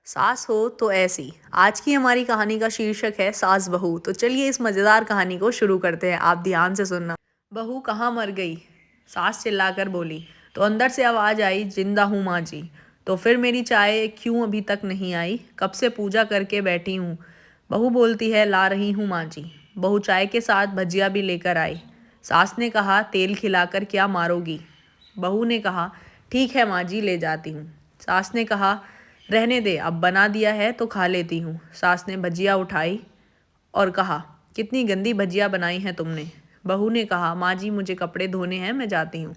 सास हो तो ऐसी। आज की हमारी कहानी का शीर्षक है सास बहू। तो चलिए इस मज़ेदार कहानी को शुरू करते हैं। आप ध्यान से सुनना। बहू कहाँ मर गई? सास चिल्लाकर बोली। तो अंदर से आवाज़ आई, जिंदा हूँ माँ जी। तो फिर मेरी चाय क्यों अभी तक नहीं आई? कब से पूजा करके बैठी हूँ। बहू बोलती है, ला रही हूँ माँ जी। बहू चाय के साथ भजिया भी लेकर आई। सास ने कहा, तेल खिलाकर क्या मारोगी? बहू ने कहा, ठीक है माँ जी, ले जाती हूँ। सास ने कहा, रहने दे, अब बना दिया है तो खा लेती हूँ। सास ने भजिया उठाई और कहा, कितनी गंदी भजिया बनाई है तुमने। बहू ने कहा, माँ जी मुझे कपड़े धोने हैं, मैं जाती हूँ।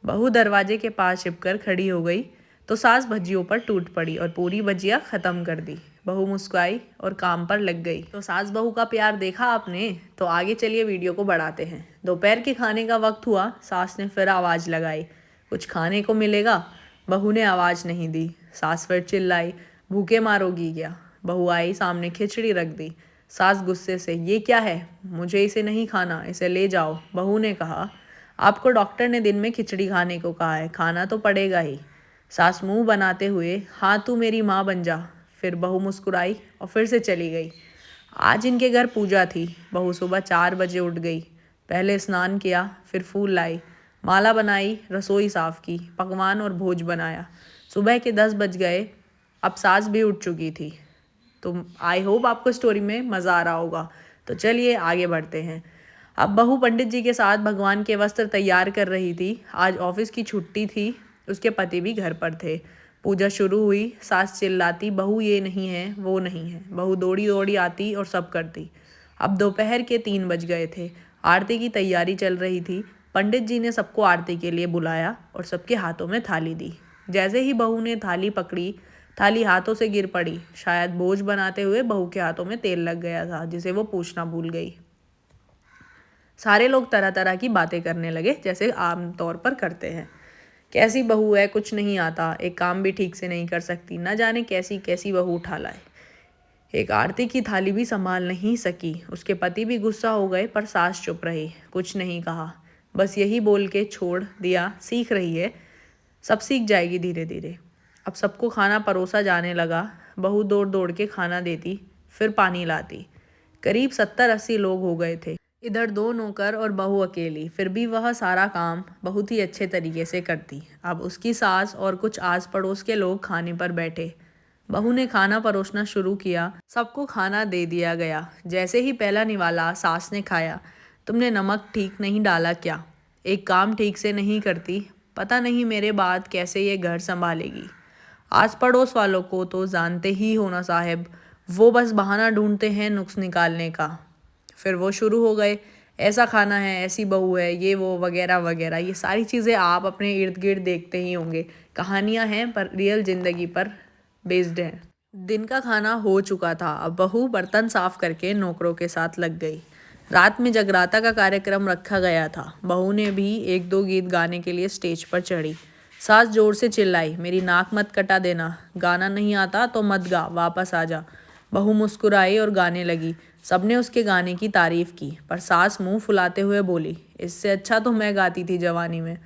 बहू दरवाजे के पास छिपकर खड़ी हो गई तो सास भजियों पर टूट पड़ी और पूरी भजिया खत्म कर दी। बहू मुस्कुराई और काम पर लग गई। तो सास बहू का प्यार देखा आपने? तो आगे चलिए वीडियो को बढ़ाते हैं। दोपहर के खाने का वक्त हुआ। सास ने फिर आवाज़ लगाई, कुछ खाने को मिलेगा? बहू ने आवाज़ नहीं दी। सास फिर चिल्लाई, भूखे मारोगी क्या? बहू आई, सामने खिचड़ी रख दी। सास गुस्से से, ये क्या है? मुझे इसे नहीं खाना, इसे ले जाओ। बहू ने कहा, आपको डॉक्टर ने दिन में खिचड़ी खाने को कहा है, खाना तो पड़ेगा ही। सास मुंह बनाते हुए, हाँ तू मेरी माँ बन जा। फिर बहू मुस्कुराई और फिर से चली गई। आज इनके घर पूजा थी। बहू सुबह 4 बजे उठ गई। पहले स्नान किया, फिर फूल लाई, माला बनाई, रसोई साफ की, पकवान और भोज बनाया। सुबह के 10 बज गए। अब सास भी उठ चुकी थी। तो आई होप आपको स्टोरी में मज़ा आ रहा होगा। तो चलिए आगे बढ़ते हैं। अब बहू पंडित जी के साथ भगवान के वस्त्र तैयार कर रही थी। आज ऑफिस की छुट्टी थी। उसके पति भी घर पर थे। पूजा शुरू हुई। सास चिल्लाती, बहू ये नहीं है, वो नहीं है। बहू दौड़ी दौड़ी आती और सब करती। अब दोपहर के 3 बज गए थे। आरती की तैयारी चल रही थी। पंडित जी ने सबको आरती के लिए बुलाया और सबके हाथों में थाली दी। जैसे ही बहू ने थाली पकड़ी, थाली हाथों से गिर पड़ी। शायद बोझ बनाते हुए बहू के हाथों में तेल लग गया था, जिसे वो पूछना भूल गई। सारे लोग तरह तरह की बातें करने लगे, जैसे आम तौर पर करते हैं। कैसी बहू है, कुछ नहीं आता, एक काम भी ठीक से नहीं कर सकती, न जाने कैसी कैसी बहू उठा लाए। एक आरती की थाली भी संभाल नहीं सकी। उसके पति भी गुस्सा हो गए, पर सास चुप रही, कुछ नहीं कहा। बस यही बोल के छोड़ दिया, सीख रही है, सब सीख जाएगी धीरे धीरे। अब सबको खाना परोसा जाने लगा। बहू दौड़ दौड़ के खाना देती, फिर पानी लाती। करीब 70-80 लोग हो गए थे। इधर 2 नौकर और बहू अकेली, फिर भी वह सारा काम बहुत ही अच्छे तरीके से करती। अब उसकी सास और कुछ आस पड़ोस के लोग खाने पर बैठे। बहू ने खाना परोसना शुरू किया। सबको खाना दे दिया गया। जैसे ही पहला निवाला सास ने खाया, तुमने नमक ठीक नहीं डाला क्या? एक काम ठीक से नहीं करती, पता नहीं मेरे बाद कैसे ये घर संभालेगी। आस पड़ोस वालों को तो जानते ही हो ना साहब, वो बस बहाना ढूंढते हैं नुक्स निकालने का। फिर वो शुरू हो गए, ऐसा खाना है, ऐसी बहू है, ये वो वगैरह वगैरह। ये सारी चीज़ें आप अपने इर्द गिर्द देखते ही होंगे। कहानियाँ हैं पर रियल ज़िंदगी पर बेस्ड हैं। दिन का खाना हो चुका था। अब बहू बर्तन साफ करके नौकरों के साथ लग गई। रात में जगराता का कार्यक्रम रखा गया था। बहू ने भी 1-2 गीत गाने के लिए स्टेज पर चढ़ी। सास जोर से चिल्लाई, मेरी नाक मत कटा देना, गाना नहीं आता तो मत गा, वापस आ जा। बहू मुस्कुराई और गाने लगी। सबने उसके गाने की तारीफ की, पर सास मुंह फुलाते हुए बोली, इससे अच्छा तो मैं गाती थी जवानी में,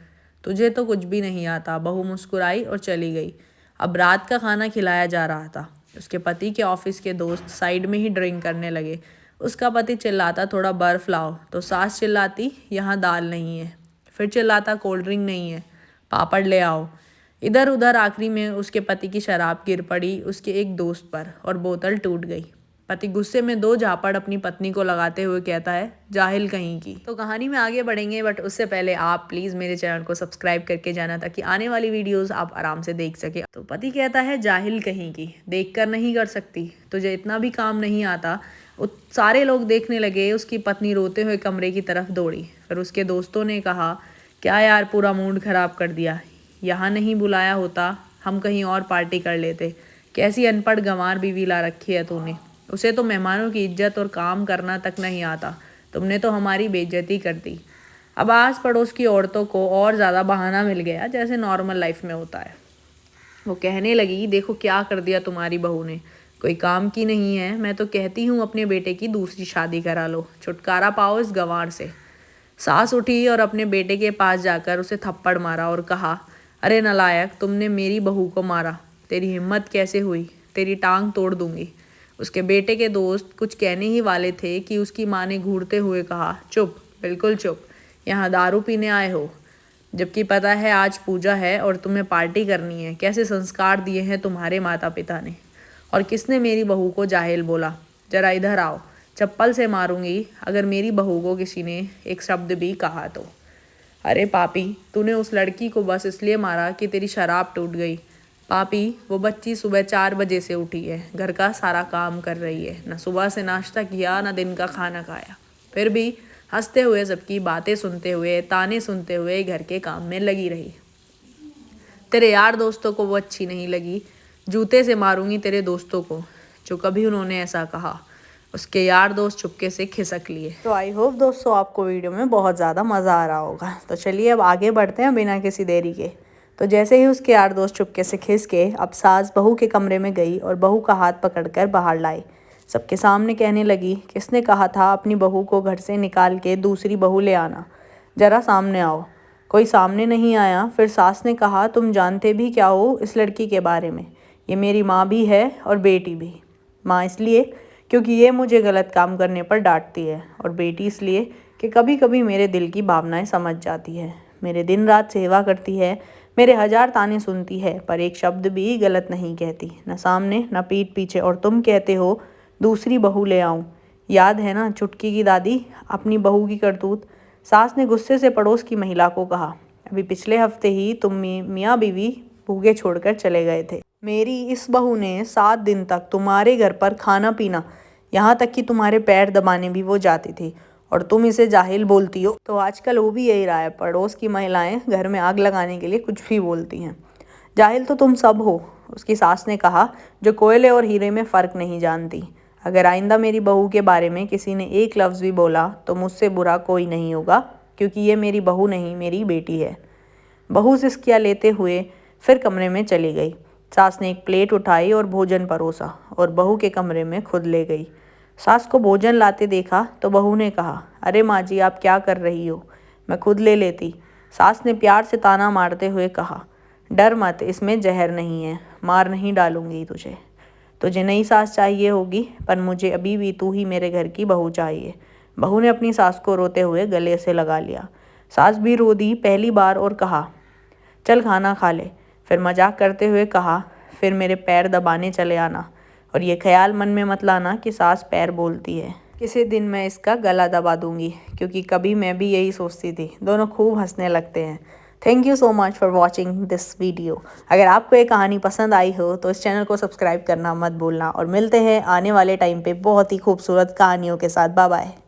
तुझे तो कुछ भी नहीं आता। बहू मुस्कुराई और चली गई। अब रात का खाना खिलाया जा रहा था। उसके पति के ऑफिस के दोस्त साइड में ही ड्रिंक करने लगे। उसका पति चिल्लाता, थोड़ा बर्फ लाओ, तो सास चिल्लाती, यहाँ दाल नहीं है। फिर चिल्लाता, कोल्ड ड्रिंक नहीं है, पापड़ ले आओ। इधर उधर आखिरी में उसके पति की शराब गिर पड़ी उसके एक दोस्त पर और बोतल टूट गई। पति गुस्से में 2 झापड़ अपनी पत्नी को लगाते हुए कहता है, जाहिल कहीं की। तो कहानी में आगे बढ़ेंगे, बट उससे पहले आप प्लीज़ मेरे चैनल को सब्सक्राइब करके जाना, ताकि आने वाली वीडियोस आप आराम से देख सके। तो पति कहता है, जाहिल कहीं की, देख कर नहीं कर सकती, तुझे इतना भी काम नहीं आता। सारे लोग देखने लगे। उसकी पत्नी रोते हुए कमरे की तरफ दौड़ी। फिर उसके दोस्तों ने कहा, क्या यार, पूरा मूड खराब कर दिया, यहाँ नहीं बुलाया होता, हम कहीं और पार्टी कर लेते। कैसी अनपढ़ गंवार बीवी ला रखी है तूने, उसे तो मेहमानों की इज्जत और काम करना तक नहीं आता, तुमने तो हमारी बेइज्जती कर दी। अब आस पड़ोस की औरतों को और ज़्यादा बहाना मिल गया, जैसे नॉर्मल लाइफ में होता है। वो कहने लगी, देखो क्या कर दिया तुम्हारी बहू ने, कोई काम की नहीं है। मैं तो कहती हूँ अपने बेटे की दूसरी शादी करा लो, छुटकारा पाओ इस गंवार से। सास उठी और अपने बेटे के पास जाकर उसे थप्पड़ मारा और कहा, अरे नालायक, तुमने मेरी बहू को मारा, तेरी हिम्मत कैसे हुई? तेरी टांग तोड़ दूंगी। उसके बेटे के दोस्त कुछ कहने ही वाले थे कि उसकी माँ ने घूरते हुए कहा, चुप, बिल्कुल चुप, यहाँ दारू पीने आए हो, जबकि पता है आज पूजा है और तुम्हें पार्टी करनी है। कैसे संस्कार दिए हैं तुम्हारे माता पिता ने। और किसने मेरी बहू को जाहिल बोला? जरा इधर आओ, चप्पल से मारूंगी अगर मेरी बहू को किसी ने एक शब्द भी कहा तो। अरे पापी, तूने उस लड़की को बस इसलिए मारा कि तेरी शराब टूट गई। पापी, वो बच्ची सुबह 4 बजे से उठी है, घर का सारा काम कर रही है, न सुबह से नाश्ता किया न दिन का खाना खाया, फिर भी हंसते हुए सबकी बातें सुनते हुए ताने सुनते हुए घर के काम में लगी रही। तेरे यार दोस्तों को वो अच्छी नहीं लगी, जूते से मारूंगी तेरे दोस्तों को जो कभी उन्होंने ऐसा कहा। उसके यार दोस्त चुपके से खिसक लिए। तो आई होप दोस्तों आपको वीडियो में बहुत ज़्यादा मज़ा आ रहा होगा। तो चलिए अब आगे बढ़ते हैं बिना किसी देरी के। तो जैसे ही उसके यार दोस्त चुपके से खिस के अब सास बहू के कमरे में गई और बहू का हाथ पकड़कर बाहर लाई। सबके सामने कहने लगी, किसने कहा था अपनी बहू को घर से निकाल के दूसरी बहू ले आना? जरा सामने आओ। कोई सामने नहीं आया। फिर सास ने कहा, तुम जानते भी क्या हो इस लड़की के बारे में? ये मेरी माँ भी है और बेटी भी। माँ इसलिए क्योंकि ये मुझे गलत काम करने पर डांटती है, और बेटी इसलिए कि कभी कभी मेरे दिल की भावनाएं समझ जाती है। मेरे दिन रात सेवा करती है, मेरे 1000 ताने सुनती है, पर एक शब्द भी गलत नहीं कहती, न सामने न पीठ पीछे। और तुम कहते हो दूसरी बहू ले आऊं? याद है ना चुटकी की दादी, अपनी बहू की करतूत? सास ने गुस्से से पड़ोस की महिला को कहा, अभी पिछले हफ्ते ही तुम मियाँ बीवी भूखे छोड़कर चले गए थे। मेरी इस बहू ने 7 दिन तक तुम्हारे घर पर खाना पीना, यहाँ तक कि तुम्हारे पैर दबाने भी वो जाती थी, और तुम इसे जाहिल बोलती हो। तो आजकल वो भी यही रहा है, पड़ोस की महिलाएं घर में आग लगाने के लिए कुछ भी बोलती हैं। जाहिल तो तुम सब हो, उसकी सास ने कहा, जो कोयले और हीरे में फ़र्क नहीं जानती। अगर आइंदा मेरी बहू के बारे में किसी ने एक लफ्ज़ भी बोला तो मुझसे बुरा कोई नहीं होगा, क्योंकि ये मेरी बहू नहीं, मेरी बेटी है। बहू सिसकियाँ लेते हुए फिर कमरे में चली गई। सास ने एक प्लेट उठाई और भोजन परोसा और बहू के कमरे में खुद ले गई। सास को भोजन लाते देखा तो बहू ने कहा, अरे माँ जी, आप क्या कर रही हो, मैं खुद ले लेती। सास ने प्यार से ताना मारते हुए कहा, डर मत, इसमें जहर नहीं है, मार नहीं डालूंगी तुझे। तुझे नई सास चाहिए होगी, पर मुझे अभी भी तू ही मेरे घर की बहू चाहिए। बहू ने अपनी सास को रोते हुए गले से लगा लिया। सास भी रो दी पहली बार और कहा, चल खाना खा ले। फिर मजाक करते हुए कहा, फिर मेरे पैर दबाने चले आना, और ये ख्याल मन में मत लाना कि सास पैर बोलती है। किसी दिन मैं इसका गला दबा दूंगी, क्योंकि कभी मैं भी यही सोचती थी। दोनों खूब हंसने लगते हैं। Thank you so much for watching this video. अगर आपको ये कहानी पसंद आई हो तो इस चैनल को सब्सक्राइब करना मत भूलना, और मिलते हैं आने वाले टाइम पे बहुत ही खूबसूरत कहानियों के साथ। Bye bye.